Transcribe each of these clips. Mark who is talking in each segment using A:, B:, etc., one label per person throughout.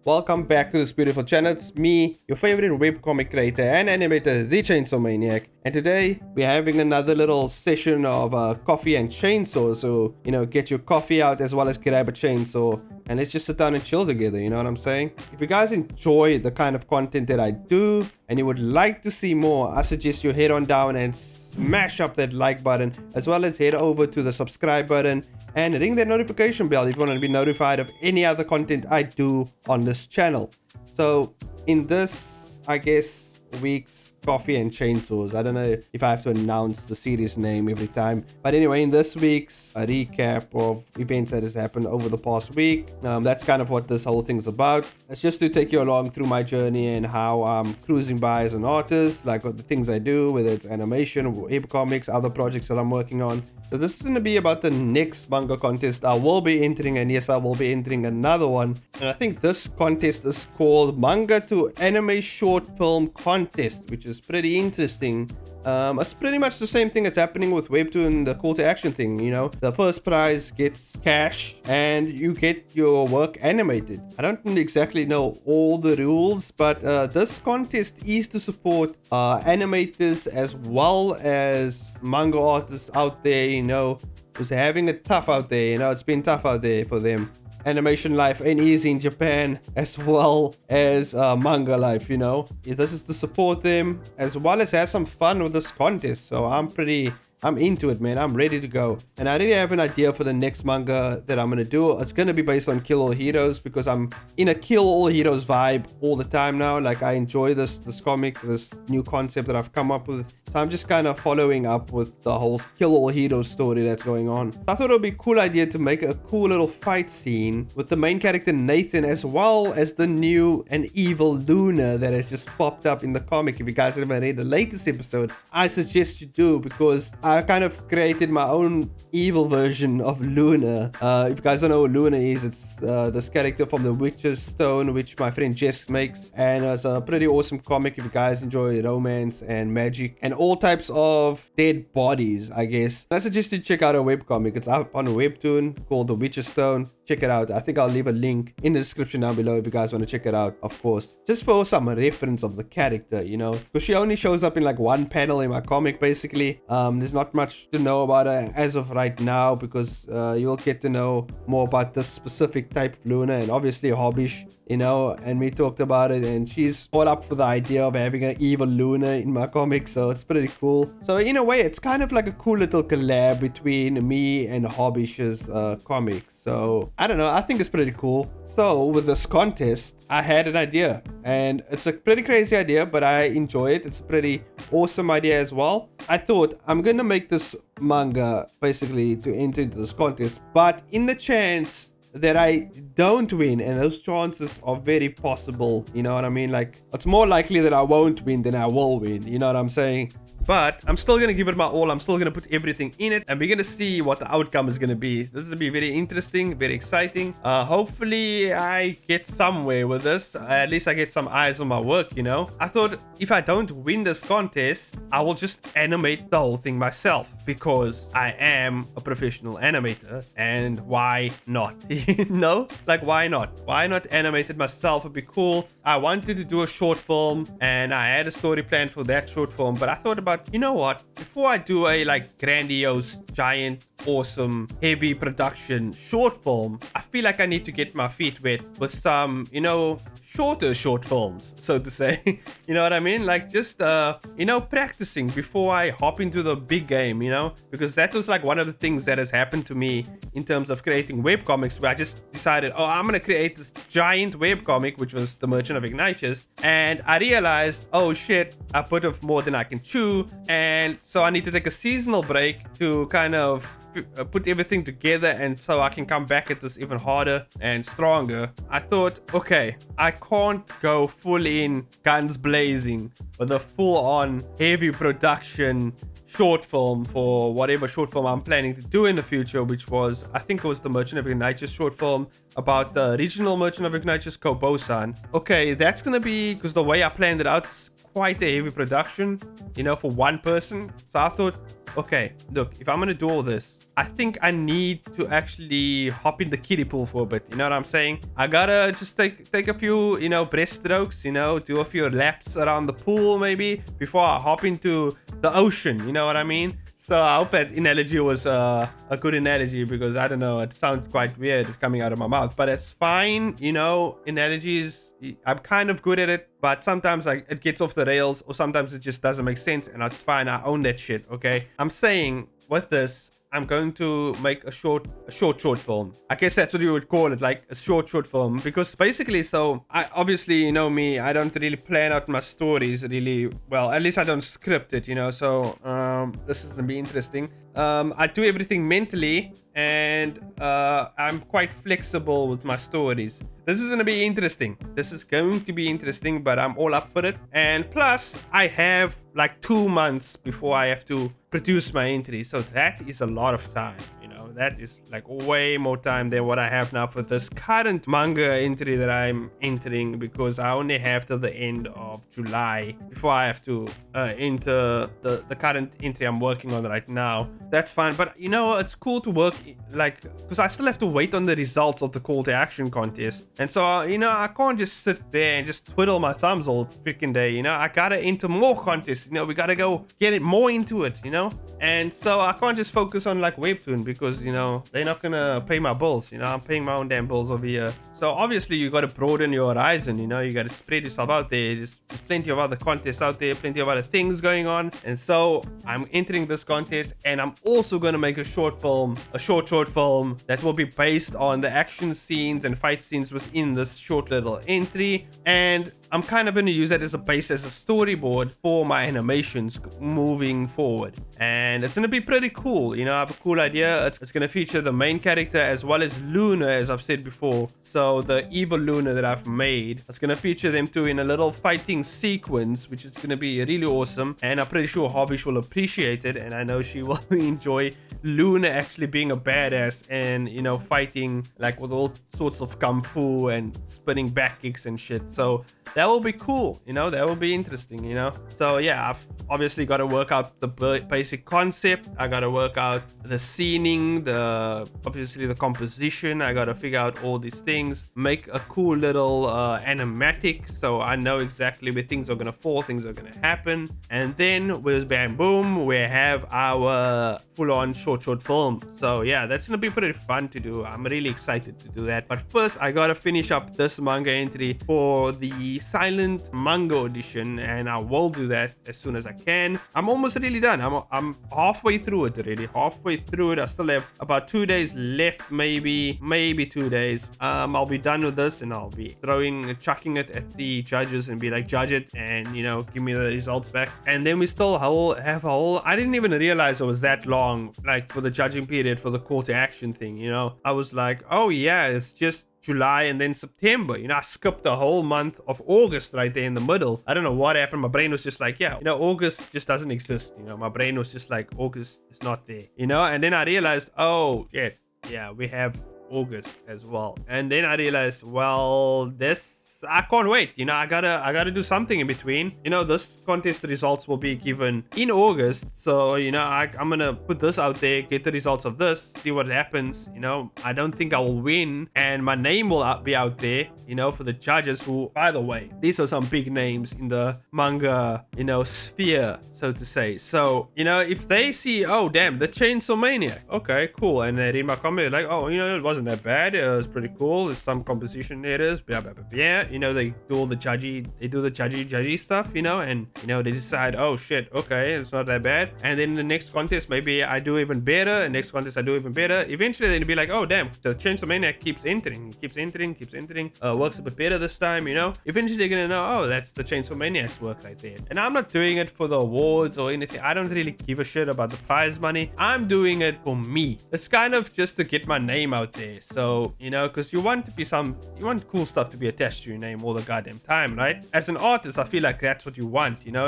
A: Welcome back to this beautiful channel. It's me, your favorite webcomic creator and animator, the Chainsawman. And today we're having another little session of coffee and chainsaw. So, get your coffee out as well as grab a chainsaw and let's just sit down and chill together, you know what I'm saying? If you guys enjoy the kind of content that I do and you would like to see more, I suggest you head on down and smash up that like button, as well as head over to the subscribe button and ring that notification bell if you want to be notified of any other content I do on this channel. So in this, I guess, week's coffee and chainsaws, I don't know if I have to announce the series name every time, but anyway, in this week's recap of events that has happened over the past week, that's kind of what this whole thing's about. It's just to take you along through my journey and how I'm cruising by as an artist, like what the things I do, whether it's animation, webcomics, other projects that I'm working on. So this is going to be about the next manga contest I will be entering, and yes, I will be entering another one. And I think this contest is called Manga to Anime Short Film Contest, which is pretty interesting. It's pretty much the same thing that's happening with Webtoon, the call to action thing, The first prize gets cash and you get your work animated. I don't exactly know all the rules, but this contest is to support animators as well as manga artists out there, who's having it tough out there, it's been tough out there for them. Animation life ain't easy in Japan, as well as manga life, This is to support them as well as have some fun with this contest. So I'm into it, man. I'm ready to go. And I already have an idea for the next manga that I'm going to do. It's going to be based on Kill All Heroes, because I'm in a Kill All Heroes vibe all the time now. Like, I enjoy this comic, this new concept that I've come up with. So I'm just kind of following up with the whole Kill All Heroes story that's going on. So I thought it would be a cool idea to make a cool little fight scene with the main character Nathan, as well as the new and evil Luna that has just popped up in the comic. If you guys haven't read the latest episode, I suggest you do, because I kind of created my own evil version of Luna. If you guys don't know who Luna is, it's this character from the Witcher's Stone, which my friend Jess makes, and it's a pretty awesome comic if you guys enjoy romance and magic and all types of dead bodies, I guess. I suggest you check out a webcomic. It's up on Webtoon called The Witcher's Stone. Check it out. I think I'll leave a link in the description down below if you guys want to check it out, of course. Just for some reference of the character, because she only shows up in like one panel in my comic, basically. There's not much to know about her as of right now, because you'll get to know more about this specific type of Luna, and obviously Hobbish, and we talked about it, and she's all up for the idea of having an evil Luna in my comic, so it's pretty cool. So in a way, it's kind of like a cool little collab between me and Hobbish's comics. So I don't know, I think it's pretty cool. So with this contest, I had an idea, and it's a pretty crazy idea, but I enjoy it. It's a pretty awesome idea as well. I thought I'm gonna make this manga basically to enter into this contest, but in the chance that I don't win, and those chances are very possible, you know what I mean? Like, it's more likely that I won't win than I will win, you know what I'm saying? But I'm still going to give it my all. I'm still going to put everything in it, and we're going to see what the outcome is going to be. This is going to be very interesting, very exciting. Hopefully I get somewhere with this. At least I get some eyes on my work, I thought if I don't win this contest, I will just animate the whole thing myself, because I am a professional animator, and why not? Like, why not? Why not animate it myself? It'd be cool. I wanted to do a short film, and I had a story planned for that short film, but I thought about, before I do a grandiose, giant, awesome, heavy production short film, I feel like I need to get my feet wet with some, shorter short films, so to say. You know what I mean? Like, just practicing before I hop into the big game, because that was like one of the things that has happened to me in terms of creating webcomics, where I just decided, I'm gonna create this giant webcomic, which was The Merchant of Ignatius, and I realized, oh shit, I put off more than I can chew, and so I need to take a seasonal break to kind of put everything together, and so I can come back at this even harder and stronger. I thought, okay, I can't go full in guns blazing with a full on heavy production short film for whatever short film I'm planning to do in the future, which was, I think it was the Merchant of Ignatius short film about the original Merchant of Ignatius, Kobo-san. Okay, that's gonna be, because the way I planned it out, quite a heavy production, for one person. So I thought, okay, look, if I'm gonna do all this, I think I need to actually hop in the kiddie pool for a bit. You know what I'm saying? I gotta just take a few, breaststrokes, do a few laps around the pool maybe before I hop into the ocean. You know what I mean? So I hope that analogy was a good analogy, because I don't know, it sounds quite weird coming out of my mouth, but it's fine. Analogies, I'm kind of good at it, but sometimes it gets off the rails, or sometimes it just doesn't make sense, and that's fine. I own that shit, okay? I'm saying with this, I'm going to make a short film. I guess that's what you would call it, like a short film, because basically, so I obviously, you know me, I don't really plan out my stories really well. At least I don't script it, so this is gonna be interesting. I do everything mentally, and I'm quite flexible with my stories. This is going to be interesting. But I'm all up for it. And plus, I have like 2 months before I have to produce my entry. So that is a lot of time. That is like way more time than what I have now for this current manga entry that I'm entering, because I only have till the end of July before I have to enter the current entry I'm working on right now. That's fine, but it's cool to work because I still have to wait on the results of the call to action contest, and so I can't just sit there and just twiddle my thumbs all freaking day. I gotta enter more contests. We gotta go get it more into it. And so I can't just focus on like Webtoon, because they're not gonna pay my bills. I'm paying my own damn bills over here. So obviously you gotta broaden your horizon. You gotta spread yourself out there. There's plenty of other contests out there, plenty of other things going on. And so I'm entering this contest, and I'm also gonna make a short film that will be based on the action scenes and fight scenes within this short little entry. And I'm kind of going to use that as a base, as a storyboard for my animations moving forward. And it's going to be pretty cool. I have a cool idea. It's going to feature the main character as well as Luna, as I've said before. So the evil Luna that I've made, it's going to feature them too in a little fighting sequence, which is going to be really awesome. And I'm pretty sure Hobbish will appreciate it. And I know she will enjoy Luna actually being a badass and, fighting like with all sorts of kung fu and spinning back kicks and shit. So that will be cool, that will be interesting, So yeah, I've obviously got to work out the basic concept. I got to work out the scening, obviously the composition. I got to figure out all these things, make a cool little animatic, so I know exactly where things are going to fall, things are going to happen. And then with bam boom, we have our full-on short film. So yeah, that's going to be pretty fun to do. I'm really excited to do that. But first, I got to finish up this manga entry for the silent manga audition, and I will do that as soon as I can. I'm almost really done. I'm halfway through it already. I still have about 2 days left, maybe 2 days. I'll be done with this, and I'll be chucking it at the judges and be like, judge it, and give me the results back. And then we still have a whole, I didn't even realize it was that long, like for the judging period for the call to action thing. I was like, oh yeah, it's just July and then September. I skipped the whole month of August right there in the middle. I don't know what happened. My brain was just like, yeah, August just doesn't exist. My brain was just like, August is not there. And then I realized, oh shit, yeah, we have August as well. And then I realized, well, I can't wait. I gotta do something in between. This contest results will be given in August. So, I'm gonna put this out there, get the results of this, see what happens. I don't think I will win, and my name will be out there, for the judges who, by the way, these are some big names in the manga, sphere, so to say. So, if they see, oh, damn, the Chainsaw Maniac. Okay, cool. And they read my comment, like, oh, it wasn't that bad. It was pretty cool. There's some composition errors, blah, blah, blah, blah. They do all the judgy stuff, and they decide, oh shit, okay, it's not that bad. And then the next contest, maybe I do even better, and next contest I do even better. Eventually they'll be like, oh damn, the Chainsaw Maniac keeps entering, works a bit better this time. Eventually they're gonna know, oh, that's the Chainsaw Maniac's work right there. And I'm not doing it for the awards or anything. I don't really give a shit about the prize money. I'm doing it for me. It's kind of just to get my name out there. So because you want cool stuff to be attached to. your name all the goddamn time, right? As an artist, I feel like that's what you want, you know?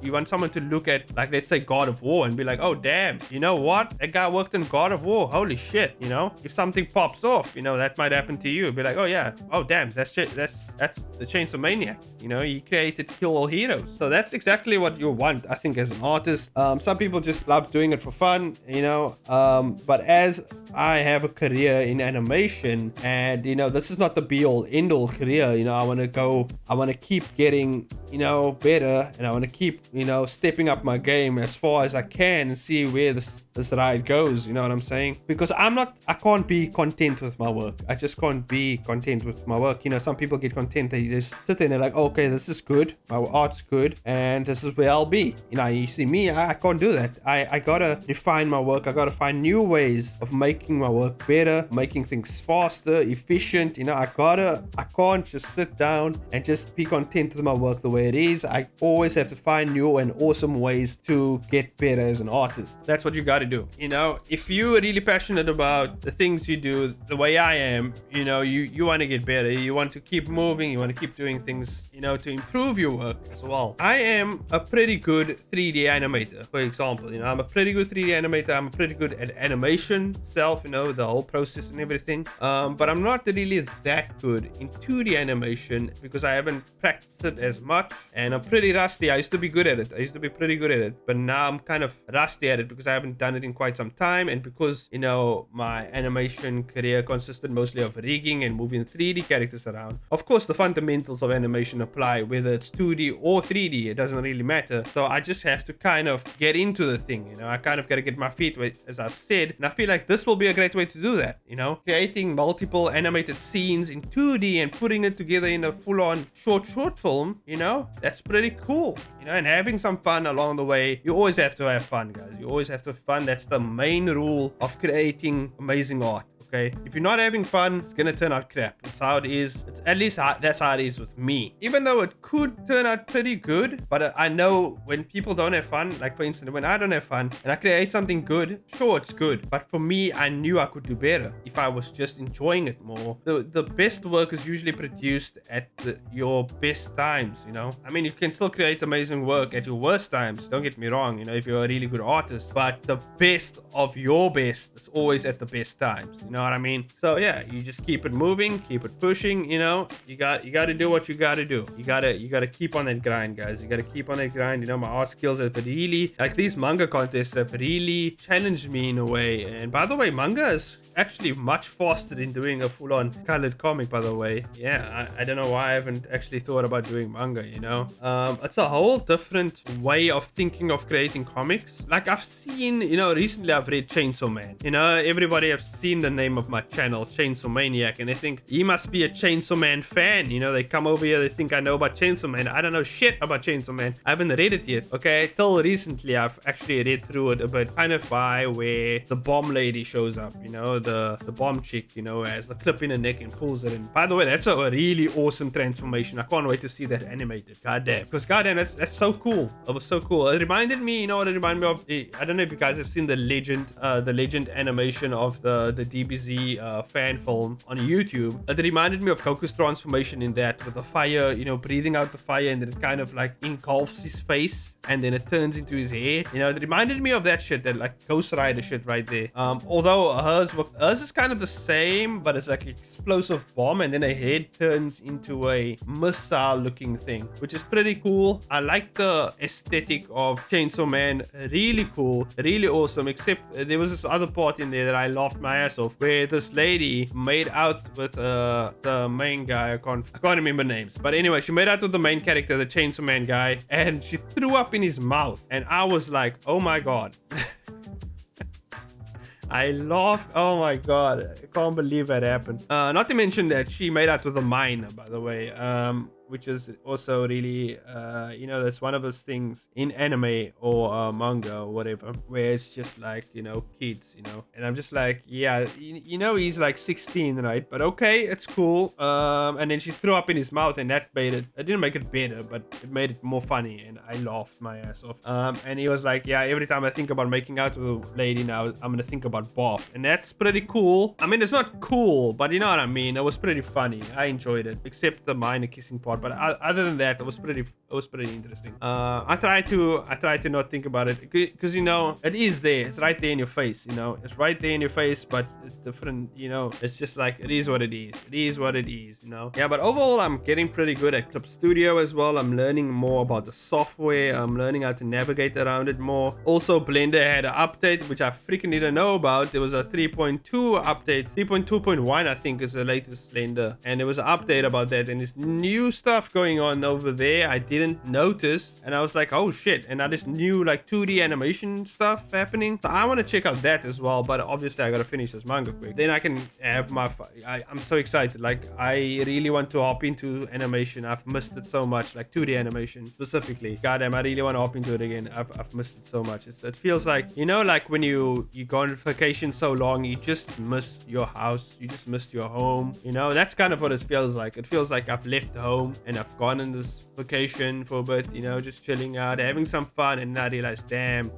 A: You want someone to look at, like, let's say God of War and be like, oh damn, you know what? That guy worked in God of War. Holy shit, you know? If something pops off, you know, that might happen to you. Be like, oh yeah, oh damn, that's the Chainsaw Maniac. You know, he created Kill All Heroes. So that's exactly what you want, I think, as an artist. Some people just love doing it for fun, you know. But as I have a career in animation, and you know, this is not the be-all end-all career. You know, I want to keep getting, you know, better, and I want to keep, you know, stepping up my game as far as I can and see where this ride goes. You know what I'm saying? Because I can't be content with my work. I just can't be content with my work. You know, some people get content. They just sit there and they're like, oh, okay, this is good. My art's good, and this is where I'll be. You know, you see me, I can't do that. I gotta refine my work. I gotta find new ways of making my work better, making things faster, efficient. You know, I can't just sit down and just be content with my work the way it is. I always have to find new and awesome ways to get better as an artist. That's what you gotta do. You know, if you're really passionate about the things you do, the way I am, you know, you want to get better. You want to keep moving. You want to keep doing things, you know, to improve your work as well. I am a pretty good 3D animator, for example. You know, I'm a pretty good 3D animator. I'm pretty good at animation itself, you know, the whole process and everything. But I'm not really that good in 2D animation because I haven't practiced it as much, and I'm pretty rusty. I used to be good at it. I used to be pretty good at it, but now I'm kind of rusty at it because I haven't done it in quite some time, and because, you know, my animation career consisted mostly of rigging and moving 3D characters around. Of course, the fundamentals of animation apply, whether it's 2D or 3D, it doesn't really matter. So I just have to kind of get into the thing, you know. I kind of got to get my feet wet, as I've said, and I feel like this will be a great way to do that, you know. Creating multiple animated scenes in 2D and putting it together in a full-on short film, you know, that's pretty cool, you know, and having some fun along the way. You always have to have fun, guys. You always have to have fun. That's the main rule of creating amazing art. Okay, if you're not having fun, it's gonna turn out crap. That's how it is. It's at least that's how it is with me. Even though it could turn out pretty good, but I know when people don't have fun, like for instance, when I don't have fun and I create something good, sure, it's good. But for me, I knew I could do better if I was just enjoying it more. The best work is usually produced at your best times, you know. I mean, you can still create amazing work at your worst times. Don't get me wrong, you know, if you're a really good artist. But the best of your best is always at the best times, you know what I mean? So yeah, you just keep it moving, keep it pushing, you know. You got to do what you got to do. You got to keep on that grind, guys. You got to keep on that grind. You know, my art skills have really, like these manga contests have really challenged me in a way. And by the way, manga is actually much faster than doing a full-on colored comic, by the way. Yeah, I don't know why I haven't actually thought about doing manga, you know. It's a whole different way of thinking of creating comics. Like I've seen, you know, recently I've read Chainsawman. You know, everybody has seen the name of my channel, Chainsaw Maniac, and they think he must be a Chainsaw Man fan. You know, they come over here, they think I know about Chainsaw Man. I don't know shit about Chainsaw Man. I haven't read it yet. Okay, till recently I've actually read through it a bit, kind of by where the bomb lady shows up, you know, the bomb chick, you know, has the clip in her neck and pulls it in. By the way, that's a really awesome transformation. I can't wait to see that animated. Goddamn, because goddamn, that's so cool. It was so cool. It reminded me, you know what it reminded me of? I don't know if you guys have seen the legend animation of the DBZ fan film on YouTube. It reminded me of Goku's transformation in that, with the fire, you know, breathing out the fire, and then it kind of like engulfs his face, and then it turns into his hair. You know, it reminded me of that shit, that like Ghost Rider shit right there. Although hers is kind of the same, but it's like an explosive bomb, and then her head turns into a missile looking thing, which is pretty cool. I like the aesthetic of Chainsaw Man. Really cool, really awesome, except there was this other part in there that I laughed my ass off, where this lady made out with the main guy. I can't remember names, but anyway, she made out with the main character, the Chainsaw Man guy, and she threw up in his mouth, and I was like, oh my god. I laughed. Oh my god, I can't believe that happened. Not to mention that she made out with a mine, by the way. which is also really, that's one of those things in anime or manga or whatever, where it's just like, kids, and I'm just like, yeah, he's like 16, right? But okay, it's cool. And then she threw up in his mouth, and that made it didn't make it better, but it made it more funny, and I laughed my ass off. And he was like, yeah, every time I think about making out with a lady now, I'm gonna think about Bob, and that's pretty cool. I mean, it's not cool, but you know what I mean. It was pretty funny. I enjoyed it, except the minor kissing part. But other than that, it was pretty interesting. I try to not think about it, because it is there. It's right there in your face. It's right there in your face, but it's different. It's just like, it is what it is. It is what it is. Yeah, but overall, I'm getting pretty good at Clip Studio as well. I'm learning more about the software. I'm learning how to navigate around it more. Also, Blender had an update, which I freaking didn't know about. There was a 3.2 update. 3.2.1, I think, is the latest Blender, and there was an update about that, and there's new stuff going on over there I didn't notice, and I was like, oh shit. And now there's new like 2D animation stuff happening, so I want to check out that as well. But obviously I gotta finish this manga quick, then I can have my I'm so excited. Like, I really want to hop into animation. I've missed it so much, like 2D animation specifically. Goddamn, I really want to hop into it again. I've missed it so much. It feels like, like when you go on vacation so long, you just miss your house, you just miss your home. That's kind of what it feels like. It feels like I've left home and I've gone on this vacation for a bit, just chilling out, having some fun, and I realize, damn,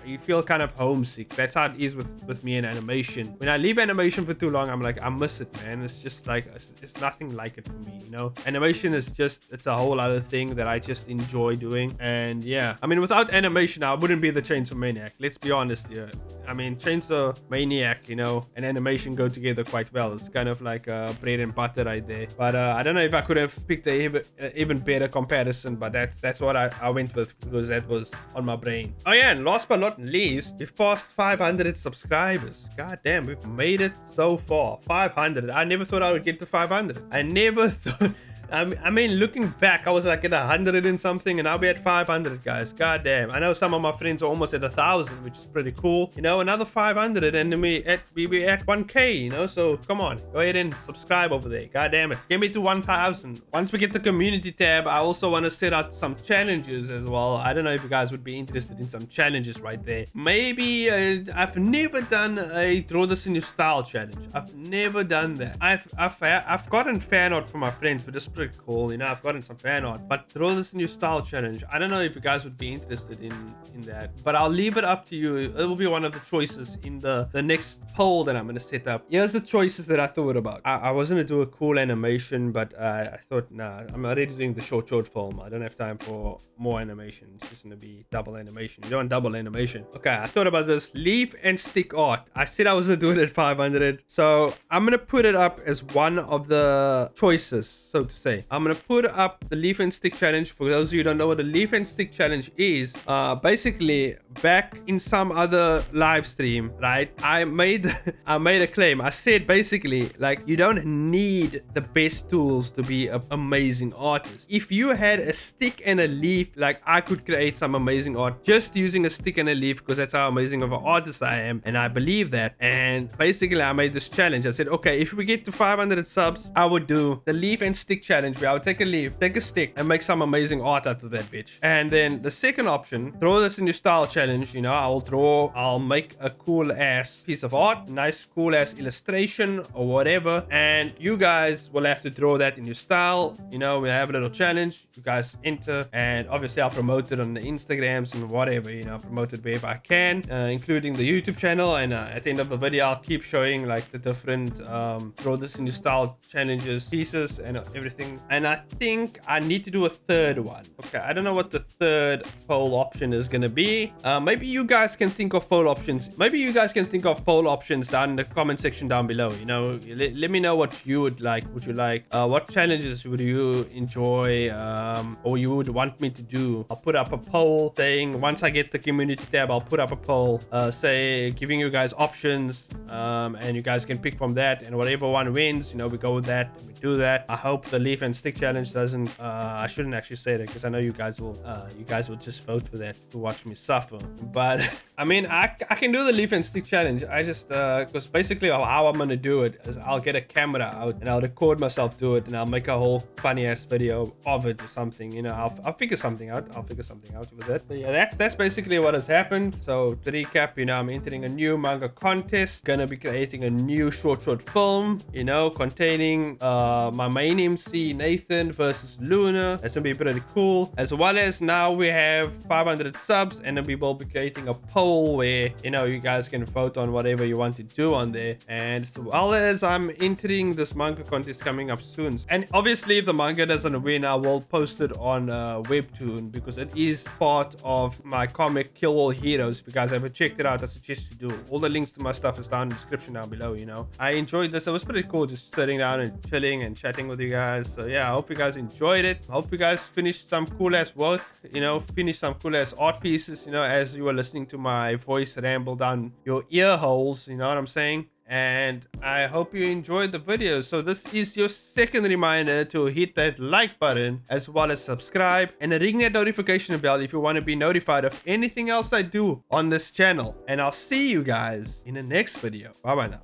A: you feel kind of homesick. That's how it is with me in animation. When I leave animation for too long, I'm like, I miss it, man. It's just like, it's nothing like it for me. Animation is just, it's a whole other thing that I just enjoy doing. And yeah, I mean, without animation, I wouldn't be the Chainsaw Maniac. Let's be honest here. I mean, Chainsaw Maniac, and animation go together quite well. It's kind of like bread and butter right there. But I don't know if I could have picked a even better comparison, but that's what I went with, because that was on my brain. Oh yeah, and last but not least, we've passed 500 subscribers. God damn, we've made it so far. 500. I never thought I would get to 500. I never thought. I mean, looking back, I was like at 100 and something, and I'll be at 500, guys. God damn. I know some of my friends are almost at 1,000, which is pretty cool. Another 500, and then we at 1K. So come on, go ahead and subscribe over there. God damn it, get me to 1,000. Once we get the community tab, I also want to set out some challenges as well. I don't know if you guys would be interested in some challenges right there. Maybe I've never done a draw this in your style challenge. I've never done that. I've gotten fan art from my friends, but it's pretty cool. I've gotten some fan art, but draw this in your style challenge, I don't know if you guys would be interested in that, but I'll leave it up to you. It will be one of the choices in the next poll that I'm going to set up. Here's the choices that I thought about. I was going to do a cool animation, but I thought, nah, I'm already doing the short film. I don't have time for more animation. It's just going to be double animation. You don't want double animation. Okay, I thought about this leaf and stick art. I said I was going to do it at 500, so I'm going to put it up as one of the choices, so to say. I'm gonna put up the leaf and stick challenge. For those of you who don't know what the leaf and stick challenge is, basically back in some other live stream, right, I made a claim. I said basically, like, you don't need the best tools to be an amazing artist. If you had a stick and a leaf, like, I could create some amazing art just using a stick and a leaf, because that's how amazing of an artist I am, and I believe that. And basically I made this challenge. I said, okay, if we get to 500 subs, I would do the leaf and stick challenge, where I would take a leaf, take a stick, and make some amazing art out of that bitch. And then the second option, draw this in your style challenge. I'll make a cool ass piece of art, nice cool ass illustration or whatever, and you guys will have to draw that in your style. We have a little challenge, you guys enter, and obviously I'll promote it on the Instagrams and whatever, promote it wherever I can, including the YouTube channel. And at the end of the video, I'll keep showing like the different draw this in your style challenges, pieces, and everything. And I think I need to do a third one. Okay, I don't know what the third poll option is gonna be. Maybe you guys can think of poll options. Maybe you guys can think of poll options down in the comment section down below. Let me know what you would like. Would you like what challenges would you enjoy, or you would want me to do? I'll put up a poll saying, once I get the community tab, I'll put up a poll say giving you guys options, and you guys can pick from that, and whatever one wins, we go with that, we do that. I hope the leaf leaf and stick challenge doesn't, I shouldn't actually say that because I know you guys will just vote for that to watch me suffer. But I mean, I can do the leaf and stick challenge. I just, because basically how I'm gonna do it is I'll get a camera out and I'll record myself do it and I'll make a whole funny ass video of it or something. You know, I'll figure something out. I'll figure something out with it. But yeah, that's basically what has happened. So to recap, you know, I'm entering a new manga contest. Gonna be creating a new short film, you know, containing my main MC Nathan versus Luna. That's gonna be pretty cool. As well as now we have 500 subs, and then we will be creating a poll where, you know, you guys can vote on whatever you want to do on there. And as well as I'm entering this manga contest coming up soon. And obviously, if the manga doesn't win, I will post it on Webtoon because it is part of my comic Kill All Heroes. If you guys haven't checked it out, I suggest you do. All the links to my stuff is down in the description down below. You know, I enjoyed this. It was pretty cool just sitting down and chilling and chatting with you guys. So yeah, I hope you guys enjoyed it. I hope you guys finished some cool ass work, you know, finished some cool ass art pieces, you know, as you were listening to my voice ramble down your ear holes, you know what I'm saying? And I hope you enjoyed the video. So this is your second reminder to hit that like button as well as subscribe and ring that notification bell if you want to be notified of anything else I do on this channel. And I'll see you guys in the next video. Bye bye now.